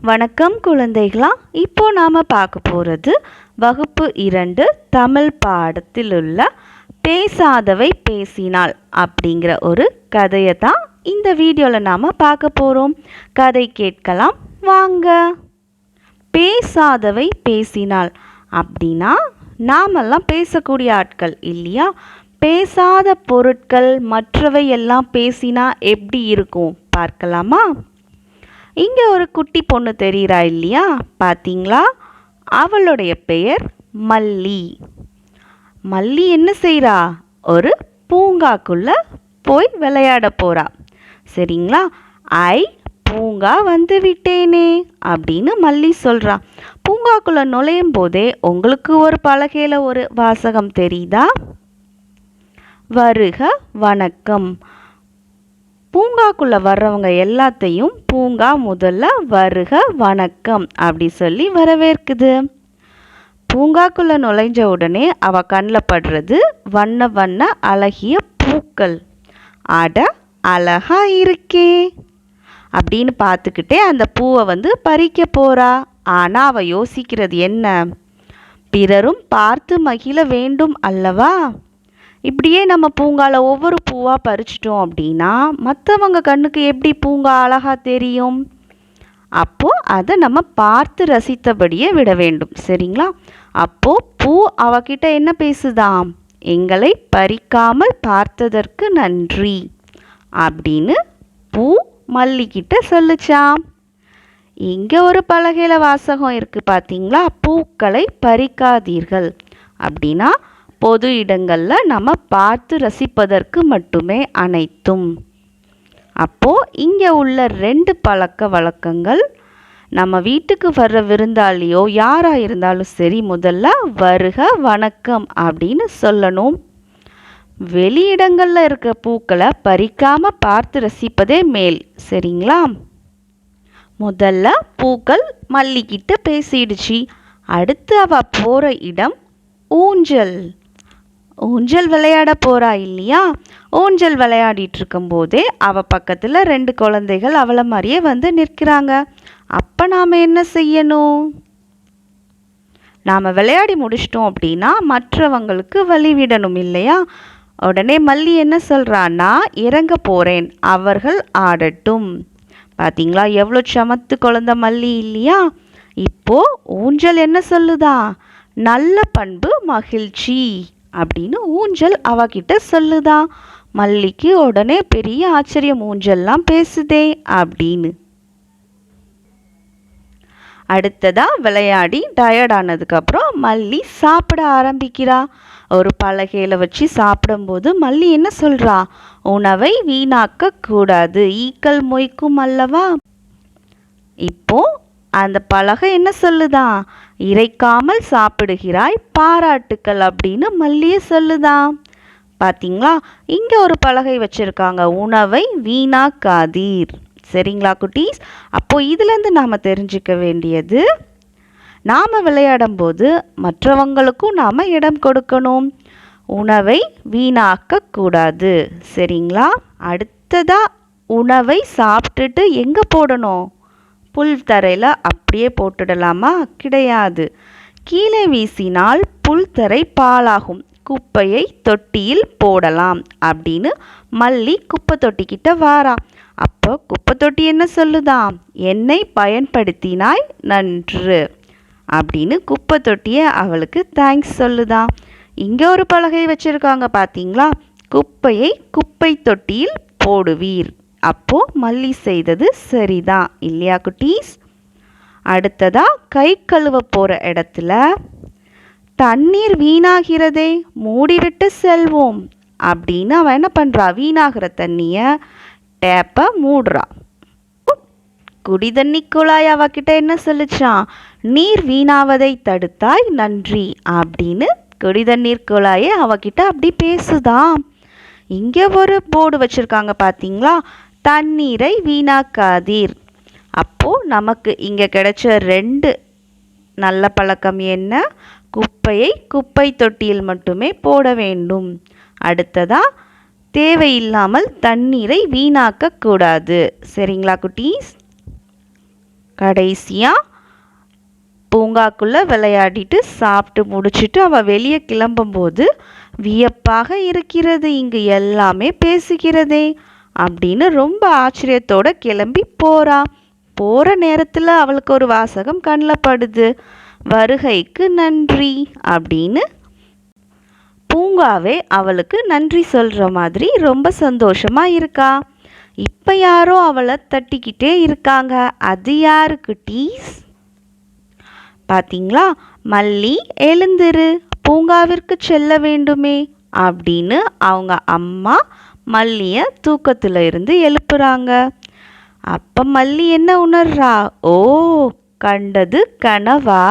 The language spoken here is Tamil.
வணக்கம் குழந்தைகளா. இப்போ நாம் பார்க்க போகிறது வகுப்பு 2 தமிழ் பாடத்தில் உள்ள பேசாதவை பேசினாள் அப்படிங்கிற ஒரு கதையை தான் இந்த வீடியோவில் நாம் பார்க்க போகிறோம். கதை கேட்கலாம் வாங்க. பேசாதவை பேசினாள் அப்படின்னா நாமெல்லாம் பேசக்கூடிய ஆட்கள் இல்லையா? பேசாத பொருட்கள் மற்றவை எல்லாம் பேசினா எப்படி இருக்கும் பார்க்கலாமா? இங்கே ஒரு குட்டி பொண்ணு தெரிகிறா இல்லையா? பார்த்தீங்களா? அவளுடைய பெயர் மல்லி. மல்லி என்ன செய்கிறா? ஒரு பூங்காக்குள்ளே போய் விளையாட போகிறா. சரிங்களா? பூங்கா வந்து விட்டேனே அப்படின்னு மல்லி சொல்கிறா. பூங்காக்குள்ளே நுழையும் போதே உங்களுக்கு ஒரு பலகையில் ஒரு வாசகம் தெரியுதா? வருக வணக்கம். பூங்காக்குள்ளே வர்றவங்க எல்லாத்தையும் பூங்கா முதல்ல வருக வணக்கம் அப்படி சொல்லி வரவேற்குது. பூங்காக்குள்ளே நுழைஞ்ச உடனே அவ கண்ணில் படுறது வண்ண வண்ண அழகிய பூக்கள். அட அழகா இருக்கே அப்படின்னு பார்த்துக்கிட்டே அந்த பூவை வந்து பறிக்க போறா. ஆனால் அவ யோசிக்கிறது என்ன? பிறரும் பார்த்து மகிழ வேண்டும் அல்லவா? இப்படியே நம்ம பூங்காவில் ஒவ்வொரு பூவாக பறிச்சிட்டோம் அப்படின்னா மற்றவங்க கண்ணுக்கு எப்படி பூங்கா அழகாக தெரியும்? அப்போது அதை நம்ம பார்த்து ரசித்தபடியே விட வேண்டும். சரிங்களா? அப்போது பூ அவகிட்ட என்ன பேசுதாம்? எங்களை பறிக்காமல் பார்த்ததற்கு நன்றி அப்படின்னு பூ மல்லிக்கிட்ட சொல்லுச்சாம். இங்கே ஒரு பலகையில் வாசகம் இருக்குது பார்த்தீங்களா? பூக்களை பறிக்காதீர்கள் அப்படின்னா பொது இடங்களில் நம்ம பார்த்து ரசிப்பதற்கு மட்டுமே அனைத்தும். அப்போது இங்கே உள்ள 2 பழக்க வழக்கங்கள். நம்ம வீட்டுக்கு வர்ற விருந்தாளியோ யாராக இருந்தாலும் சரி முதல்ல வருக வணக்கம் அப்படின்னு சொல்லணும். வெளியிடங்களில் இருக்க பூக்களை பறிக்காமல் பார்த்து ரசிப்பதே மேல். சரிங்களா? முதல்ல பூக்கள் மல்லிக்கிட்ட பேசிடுச்சு. அடுத்து அவ போகிற இடம் ஊஞ்சல். ஊஞ்சல் விளையாட போறா இல்லையா? ஊஞ்சல் விளையாடிட்டு இருக்கும்போதே அவ பக்கத்தில் 2 குழந்தைகள் அவளை மாதிரியே வந்து நிற்கிறாங்க. அப்போ நாம் என்ன செய்யணும்? நாம் விளையாடி முடிச்சிட்டோம் அப்படின்னா மற்றவங்களுக்கு வழிவிடணும் இல்லையா? உடனே மல்லி என்ன சொல்கிறான்னா, இறங்க போகிறேன், அவர்கள் ஆடட்டும். பார்த்தீங்களா எவ்வளோ சமத்து குழந்தை மல்லி இல்லையா? இப்போ ஊஞ்சல் என்ன சொல்லுதா? நல்ல பண்பு மகிழ்ச்சி அப்படின்னு ஊஞ்சல் அவகிட்ட சொல்லுதா. மல்லிக்கு உடனே பெரிய ஆச்சரியம், ஊஞ்சல்லாம் பேசுதே அப்படின்னு. அடுத்ததா விளையாடி டயர்ட் ஆனதுக்கப்புறம் மல்லி சாப்பிட ஆரம்பிக்கிறா. ஒரு பலகையில் வச்சு சாப்பிடும்போது மல்லி என்ன சொல்கிறா? உணவை வீணாக்க கூடாது, ஈக்கள் மொய்க்கும் அல்லவா? இப்போ அந்த பலகை என்ன சொல்லுதான்? இறைக்காமல் சாப்பிடுகிறாய், பாராட்டுக்கள் அப்படின்னு மல்லியை சொல்லுதான். பார்த்தீங்களா? இங்கே ஒரு பலகை வச்சுருக்காங்க, உணவை வீணாக்காதீர். சரிங்களா குட்டீஸ்? அப்போது இதுலேருந்து நாம் தெரிஞ்சுக்க வேண்டியது, நாம் விளையாடும் போது மற்றவங்களுக்கும் நாம் இடம் கொடுக்கணும், உணவை வீணாக்கக்கூடாது. சரிங்களா? அடுத்ததாக உணவை சாப்பிட்டுட்டு எங்கே போடணும்? புல் தரையில் அப்படியே போட்டுடலாமா? கிடையாது. கீழே வீசினால் புல் தரை பாழாகும், குப்பையை தொட்டியில் போடலாம் அப்படின்னு மல்லி குப்பை தொட்டிக்கிட்ட வாரா. அப்போ குப்பை தொட்டி என்ன சொல்லுதாம்? என்னை பயன்படுத்தினாய் நன்று அப்படின்னு குப்பை தொட்டியை அவளுக்கு தேங்க்ஸ் சொல்லுதாம். இங்கே ஒரு பலகை வச்சுருக்காங்க பார்த்தீங்களா? குப்பையை குப்பை தொட்டியில் போடுவீர். அப்போ மல்லி செய்தது சரிதான் இல்லையா குட்டீஸ்? அடுத்ததா கை கழுவ போகிற இடத்துல தண்ணீர் வீணாகிறதே, மூடிவிட்டு செல்வோம் அப்படின்னு அவன் என்ன பண்ணுறா? வீணாகிற தண்ணியை டேப்பை மூடுறா. குடி தண்ணி குழாய் அவகிட்ட என்ன சொல்லிச்சான்? நீர் வீணாவதை தடுத்தாய் நன்றி அப்படின்னு குடி தண்ணீர் குழாயை அவகிட்ட அப்படி பேசுதான். இங்கே ஒரு போர்டு வச்சுருக்காங்க பார்த்தீங்களா? தண்ணீரை வீணாக்காதீர். அப்போது நமக்கு இங்கே கிடைச்ச 2 நல்ல பழக்கம் என்ன? குப்பையை குப்பை தொட்டியில் மட்டுமே போட வேண்டும். அடுத்ததாக தேவையில்லாமல் தண்ணீரை வீணாக்கக்கூடாது. சரிங்களா குட்டீஸ்? கடைசியாக பூங்காக்குள்ளே விளையாடிட்டு சாப்பிட்டு முடிச்சுட்டு அவள் வெளியே கிளம்பும்போது, வியப்பாக இருக்கிறது, இங்கு எல்லாமே பேசுகிறதே அப்படின்னு ரொம்ப ஆச்சரியத்தோட கிளம்பி போறா. போகிற நேரத்தில் அவளுக்கு ஒரு வாசகம் கண்ணில் படுது. வருகைக்கு நன்றி அப்படின்னு. பூங்காவே அவளுக்கு நன்றி சொல்கிற மாதிரி ரொம்ப சந்தோஷமாக இருக்கா. இப்போ யாரோ அவளை தட்டிக்கிட்டே இருக்காங்க. அது யாரு குட்டீஸ்? பார்த்தீங்களா? மல்லி எழுந்திரு, பூங்காவிற்கு செல்ல வேண்டுமே அப்படின்னு அவங்க அம்மா மல்லியை தூக்கத்தில் இருந்து எழுப்புறாங்க. அப்போ மல்லி என்ன உணர்றா? ஓ, கண்டது கனவா?